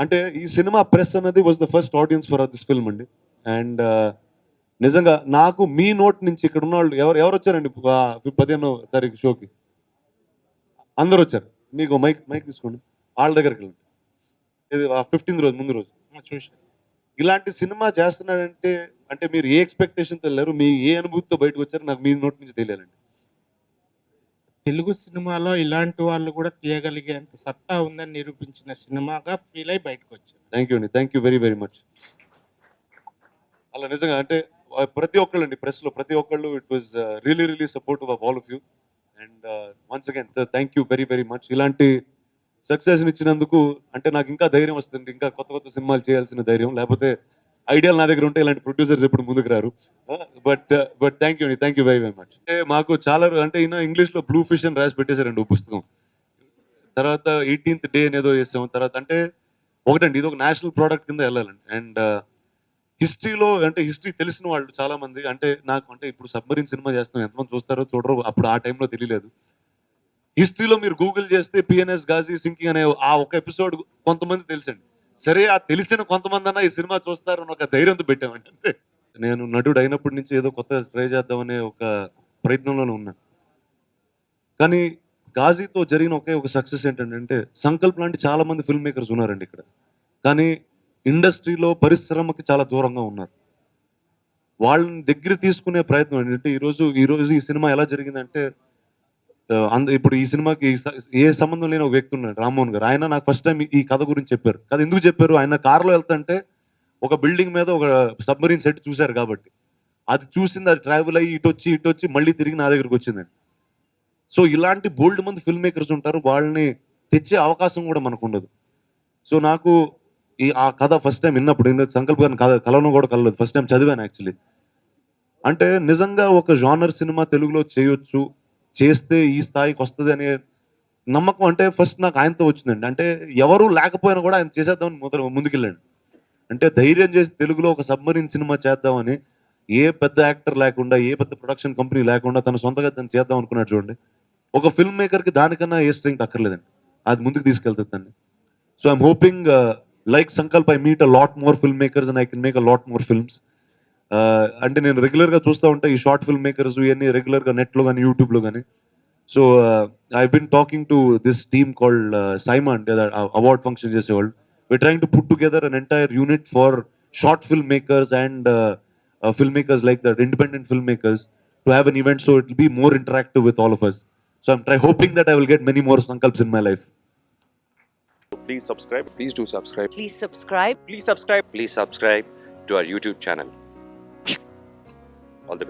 అంటే ఈ cinema press అన్నది was the first audience for this film అండి. అండ్ నిజంగా నాకు మీ నోట్ నుంచి ఇక్కడ ఉన్న వాళ్ళు ఎవరు వచ్చారండి 15వ తారీఖు షోకి? అందరూ వచ్చారు. మీకు మైక్ మైక్ తీసుకోండి, వాళ్ళ దగ్గరికి వెళ్ళండి. ఇది 15th రోజు ముందు రోజు చూసి ఇలాంటి సినిమా చేస్తున్నాడంటే అంటే మీరు ఏ ఎక్స్పెక్టేషన్తో వెళ్ళారు, మీ ఏ అనుభూతితో బయటకు వచ్చారు, నాకు మీ నోట్ నుంచి తెలియాలండి. తెలుగు సినిమాలో ఇలాంటి వాళ్ళు కూడా తీయగలిగేంత సత్తా ఉందని నిరూపించిన సినిమాగా ఫీల్ అయి బయటకు వచ్చారు. థ్యాంక్ యూ అండి, thank you very very much. అలా నిజంగా అంటే ప్రతి ఒక్కళ్ళు అండి, ప్రెస్లో ప్రతి ఒక్కళ్ళు it was really really supportive of all of you. And once again thank you very very much. ఇలాంటి సక్సెస్ని ఇచ్చినందుకు అంటే నాకు ఇంకా ధైర్యం వస్తుంది, ఇంకా కొత్త కొత్త సినిమాలు చేయాల్సిన ధైర్యం. లేకపోతే ఐడియాలు నా దగ్గర ఉంటే ఇలాంటి ప్రొడ్యూసర్స్ ఎప్పుడు ముందుకు రారు. బట్ థ్యాంక్ యూ అండి, thank you very very much. అంటే మాకు చాలా అంటే ఇంగ్లీష్లో బ్లూ ఫిష్ అని రాసి పెట్టేశారండి ఓ పుస్తకం. తర్వాత 18th డే అనేదో చేసాం. తర్వాత అంటే ఒకటండి, ఇది ఒక నేషనల్ ప్రోడక్ట్ కింద వెళ్ళాలండి. అండ్ హిస్టరీలో అంటే హిస్టరీ తెలిసిన వాళ్ళు చాలా మంది అంటే నాకు అంటే ఇప్పుడు సబ్మరీన్ సినిమా చేస్తున్నాం, ఎంతమంది చూస్తారో చూడరో అప్పుడు ఆ టైంలో తెలియలేదు. హిస్టరీలో మీరు గూగుల్ చేస్తే పిఎన్ఎస్ గాజీ సింకింగ్ అనే ఆ ఒక ఎపిసోడ్ కొంతమంది తెలుసండి. సరే ఆ తెలిసిన కొంతమంది అన్న ఈ సినిమా చూస్తారని ఒక ధైర్యంతో పెట్టామండి అంతే. నేను నటుడు అయినప్పటి నుంచి ఏదో కొత్త ట్రై చేద్దామనే ఒక ప్రయత్నంలోనే ఉన్నాను. కానీ గాజీతో జరిగిన ఒకే ఒక సక్సెస్ ఏంటంటే సంకల్ప్ లాంటి చాలా మంది ఫిల్మ్ మేకర్స్ ఉన్నారండి ఇక్కడ, కానీ ఇండస్ట్రీలో పరిశ్రమకి చాలా దూరంగా ఉన్నారు. వాళ్ళని దగ్గర తీసుకునే ప్రయత్నం ఏంటంటే ఈరోజు ఈ సినిమా ఎలా జరిగిందంటే ఇప్పుడు ఈ సినిమాకి ఏ సంబంధం లేని ఒక వ్యక్తి ఉన్నాడు, రామ్మోహన్ గారు. ఆయన నాకు ఫస్ట్ టైం ఈ కథ గురించి చెప్పారు. కథ ఎందుకు చెప్పారు, ఆయన కారులో వెళ్తుంటే ఒక బిల్డింగ్ మీద ఒక సబ్మరీన్ సెట్ చూశారు కాబట్టి అది చూసింది, అది ట్రావెల్ అయ్యి ఇటు వచ్చి మళ్ళీ తిరిగి నా దగ్గరికి వచ్చిందండి. సో ఇలాంటి బోల్డ్ మంది ఫిల్మ్ మేకర్స్ ఉంటారు, వాళ్ళని తెచ్చే అవకాశం కూడా మనకు ఉండదు. సో నాకు ఆ కథ ఫస్ట్ టైం విన్నప్పుడు సంకల్ప్ గారిని కలను కూడా కలలేదు, ఫస్ట్ టైం చదివాను యాక్చువల్లీ. అంటే నిజంగా ఒక జానర్ సినిమా తెలుగులో చేయొచ్చు, చేస్తే ఈ స్థాయికి వస్తుంది అనే నమ్మకం అంటే ఫస్ట్ నాకు ఆయనతో వచ్చిందండి. అంటే ఎవరు లేకపోయినా కూడా ఆయన చేసేద్దామని ముందుకెళ్ళండి. అంటే ధైర్యం చేసి తెలుగులో ఒక సబ్మరీన్ సినిమా చేద్దామని ఏ పెద్ద యాక్టర్ లేకుండా, ఏ పెద్ద ప్రొడక్షన్ కంపెనీ లేకుండా తన సొంతగా తను చేద్దాం అనుకున్నాడు చూడండి. ఒక ఫిల్మ్ మేకర్కి దానికన్నా ఏ స్ట్రెంగ్త్ అక్కర్లేదండి, అది ముందుకు తీసుకెళ్తుంది దాన్ని. So I'm hoping like Sankalp I meet a lot more film makers and I can make a lot more films. అంటే నేను రెగ్యులర్గా చూస్తూ ఉంటా ఈ షార్ట్ ఫిల్మ్ మేకర్స్ ఇవన్నీ రెగ్యులర్గా నెట్లో కానీ యూట్యూబ్లో కానీ. So I been talking to this team called SIIMA అంటే అవార్డ్ ఫంక్షన్ చేసేవాళ్ళు. we're trying to put together an entire unit for short filmmakers and filmmakers like that, independent filmmakers, to have an event so it will be more interactive with all of us. So I'm hoping that I will get many more Sankalps in my life. Please subscribe. Please do subscribe. Please subscribe. Please subscribe. Please subscribe to our YouTube channel.